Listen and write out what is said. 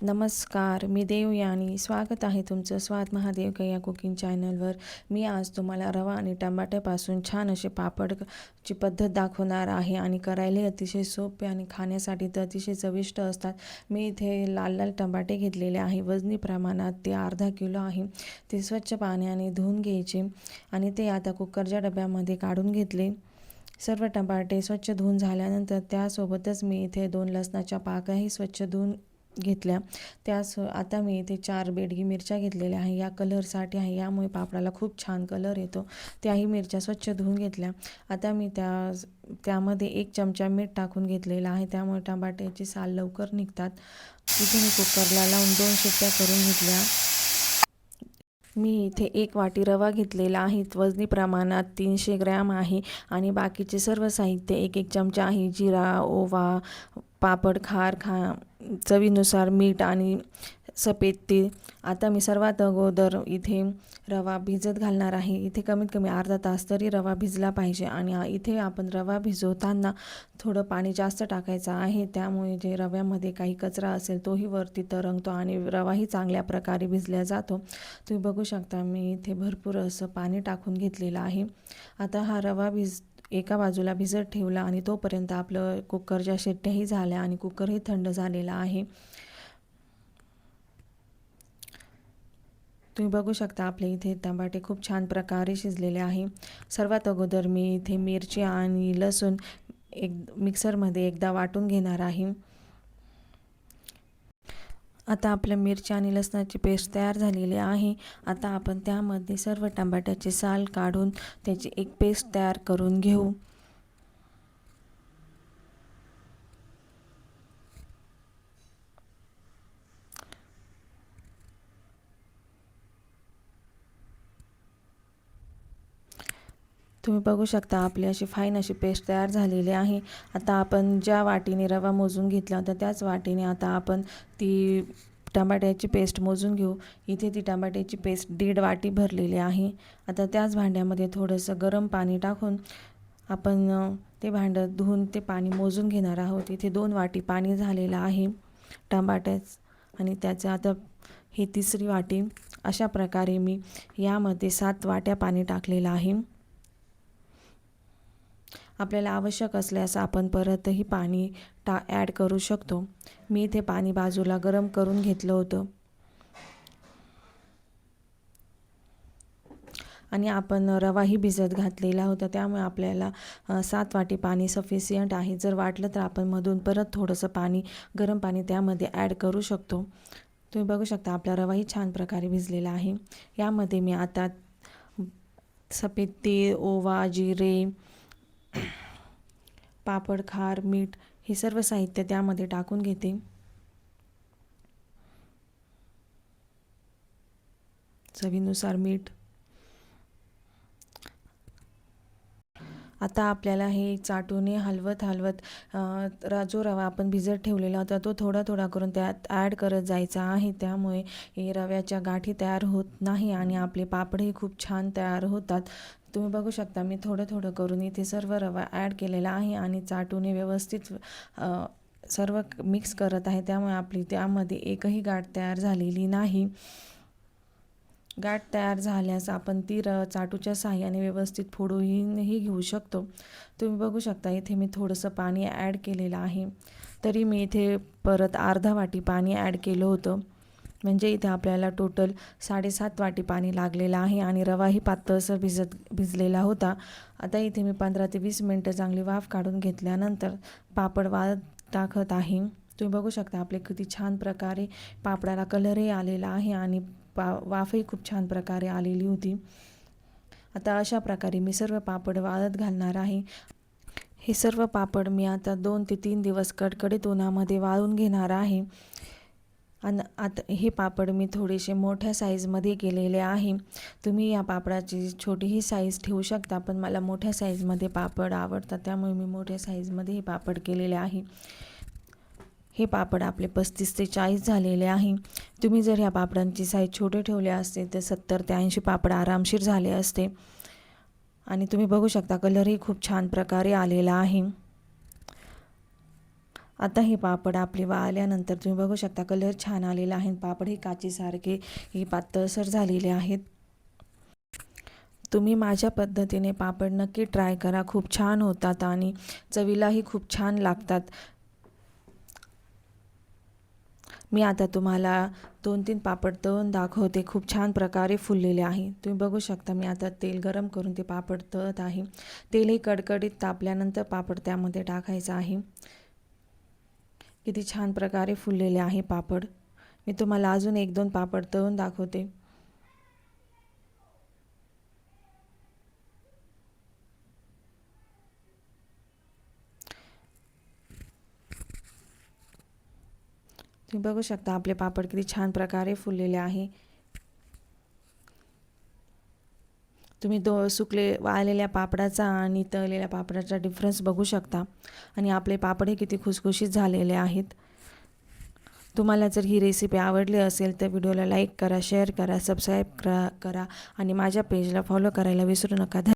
नमस्कार, मी देवयानी. स्वागत आहे तुमचं स्वाद महादेव या कुकिंग चॅनलवर. मी आज तुम्हाला रवा आणि टमाट्यापासून छान असे पापडची पद्धत दाखवणार आहे आणि करायला अतिशय सोपे आणि खाण्यासाठी तर अतिशय चविष्ट असतात. मी इथे लाल लाल टमाटे घेतलेले आहे. वजनी प्रमाणात ते अर्धा किलो आहे. ते स्वच्छ पाण्याने धुवून घ्यायचे आणि ते आता कुकरच्या डब्यामध्ये काढून घेतले. सर्व टमाटे स्वच्छ धुवून झाल्यानंतर त्यासोबतच मी इथे 2 लसणाच्या पाकळ्याही स्वच्छ धुवून घेतल्या. आता मी इथे 4 बेडगी मिरच्या घेतलेल्या आहे. या कलरसाठी आहे, यामुळे पापडाला खूप छान कलर येतो. त्याही मिरच्या स्वच्छ धुवून घेतल्या. आता मी त्यामध्ये 1 चमचा मीठ टाकून घेतलेला आहे, त्यामुळे टमाट्याची साल लवकर निघतात. इथे मी कुकरला लावून 2 शिट्ट्या करून घेतल्या. मी इथे 1 वाटी रवा घेतलेला आहे. वजनी प्रमाणात 300 ग्रॅम आहे आणि बाकीचे सर्व साहित्य 1-1 चमचा आहे. जिरा, ओवा, पापड खार, चवीनुसार मीठ आणि सफेद तीळ. आता मी सर्वात अगोदर इथे रवा भिजत घालणार आहे. इथे कमीत कमी अर्धा तास तरी रवा भिजला पाहिजे आणि इथे आपण रवा भिजवताना थोडं पाणी जास्त टाकायचं आहे, त्यामुळे जे रव्यामध्ये काही कचरा असेल तोही वरती तरंगतो आणि रवाही चांगल्या प्रकारे भिजला जातो. तुम्ही बघू शकता मी इथे भरपूर असं पाणी टाकून घेतलेलं आहे. आता हा रवा एका बाजूला भिजत ठेवला आणि तोपर्यंत आपलं कुकरच्या शिट्ट्याही झाल्या आणि कुकरही थंड झालेला आहे. तुम्ही बघू शकता आपल्या इथे टमाटे खूप छान प्रकारे शिजलेले आहे. सर्वात अगोदर मी इथे मिरची आणि लसूण मिक्सरमध्ये एकदा वाटून घेणार आहे. आता आपल्या मिरची आणि लसणाची पेस्ट तयार झालेली आहे. आता आपण त्यामध्ये सर्व टमाट्याचे साल काढून त्याची एक पेस्ट तयार करून घेऊ. तुम्ही बघू शकता आपली अशी फाईन अशी पेस्ट तयार झालेली आहे. आता आपण ज्या वाटीने रवा मोजून घेतला होता त्याच वाटीने आता आपण ती टमाट्याची पेस्ट मोजून घेऊ. इथे ती टमाट्याची पेस्ट 1.5 वाटी भरलेली आहे. आता त्याच भांड्यामध्ये थोडंसं गरम पाणी टाकून आपण ते भांडं धुवून ते पाणी मोजून घेणार आहोत. इथे 2 वाटी पाणी झालेलं आहे टमाट्याच आणि त्याचं आता ही 3री वाटी. अशा प्रकारे मी यामध्ये 7 वाट्या पाणी टाकलेलं आहे. आपल्याला आवश्यक असल्यास आपण परतही पाणी ॲड करू शकतो. मी इथे पाणी बाजूला गरम करून घेतलं होतं आणि आपण रवाही भिजत घातलेला होता, त्यामुळे आपल्याला 7 वाटी पाणी सफिशियंट आहे. जर वाटलं तर आपण मधून परत थोडंसं गरम पाणी त्यामध्ये ॲड करू शकतो. तुम्ही बघू शकता आपला रवाही छान प्रकारे भिजलेला आहे. यामध्ये मी आता सफेद तीळ, ओवा, जिरे, पापड खार, मीठ हे सर्व साहित्य त्यामध्ये टाकून घेते. चवीनुसार मीठ. आता आपल्याला हे चाटूने हलवत जो रवा आपण भिजत ठेवलेला होता तो थोडा थोडा करून त्यात ॲड करत जायचा आहे. त्यामुळे हे रव्याच्या गाठी तयार होत नाही आणि आपले पापडही खूप छान तयार होतात. तुम्ही बघू शकता मी थोडं थोडं करून इथे सर्व रवा ॲड केलेला आहे आणि चाटूने व्यवस्थित सर्व मिक्स करत आहे. त्यामुळे आपली त्यामध्ये एकही गाठ तयार झालेली नाही. गाठ तयार झाल्यास आपण ती चाटूच्या साहाय्याने व्यवस्थित फोडूनही घेऊ शकतो. तुम्ही बघू शकता इथे मी थोडंसं पाणी ॲड केलेलं आहे. तरी मी इथे परत अर्धा वाटी पाणी ॲड केलं होतं, म्हणजे इथे आपल्याला टोटल 7.5 वाटी पाणी लागलेलं आहे आणि रवाही पातळसर भिजलेला होता. आता इथे मी 15 ते 20 मिनटं चांगली वाफ काढून घेतल्यानंतर पापड वाळत टाकत आहे. तुम्ही बघू शकता आपले किती छान प्रकारे पापडाला कलरही आलेला आहे आणि वाफही खूप छान प्रकारे आलेली होती. आता अशा प्रकारे मी सर्व पापड वाळत घालणार आहे. हे सर्व पापड मी आता 2 ते 3 दिवस कडकडीत उन्हामध्ये वाळून घेणार आहे. आणि आता हे पापड मी थोडेसे मोठ्या साईजमध्ये केलेले आहे. तुम्ही या पापडाची छोटीही साईज ठेवू शकता, पण मला मोठ्या साईजमध्ये पापड आवडतात, त्यामुळे मी मोठ्या साईजमध्ये हे पापड केलेले आहे. हे पापड आपले 35 ते 40 झालेले आहे. तुम्ही जर ह्या पापडांची साईज छोटे ठेवले असते तर 70 ते 80 पापड आरामशीर झाले असते. आणि तुम्ही बघू शकता कलरही खूप छान प्रकारे आलेला आहे. आता हे पापड आपले वाळल्यानंतर तुम्ही बघू शकता कलर छान आलेला आहे. पापड हे काचेसारखे हे पातळसर झालेले आहेत. तुम्ही माझ्या पद्धतीने पापड नक्की ट्राय करा. खूप छान होतात आणि चवीलाही खूप छान लागतात. मी आता तुम्हाला 2-3 पापड तळून दाखवते. खूप छान प्रकारे फुललेले आहे. तुम्ही बघू शकता मी आता तेल गरम करून ते पापड तळत आहे. तेलही कडकडीत तापल्यानंतर पापड त्यामध्ये टाकायचं आहे. किती छान प्रकारे फुललेले आहे पापड. मी तुम्हाला अजून 1-2 पापड तळून दाखवते. तुम्ही बघू शकता आपले पापड किती छान प्रकारे फुललेले आहे. तुम्ही सुकले वाळलेल्या पापडाचा आणि तळलेल्या पापडाचा डिफरन्स बघू शकता. आणि आपले पापड हे किती खुसखुशीत झालेले आहेत. तुम्हाला जर ही रेसिपी आवडली असेल तर व्हिडिओला लाईक करा, शेअर करा, सबस्क्राईब करा आणि माझ्या पेजला फॉलो करायला विसरू नका.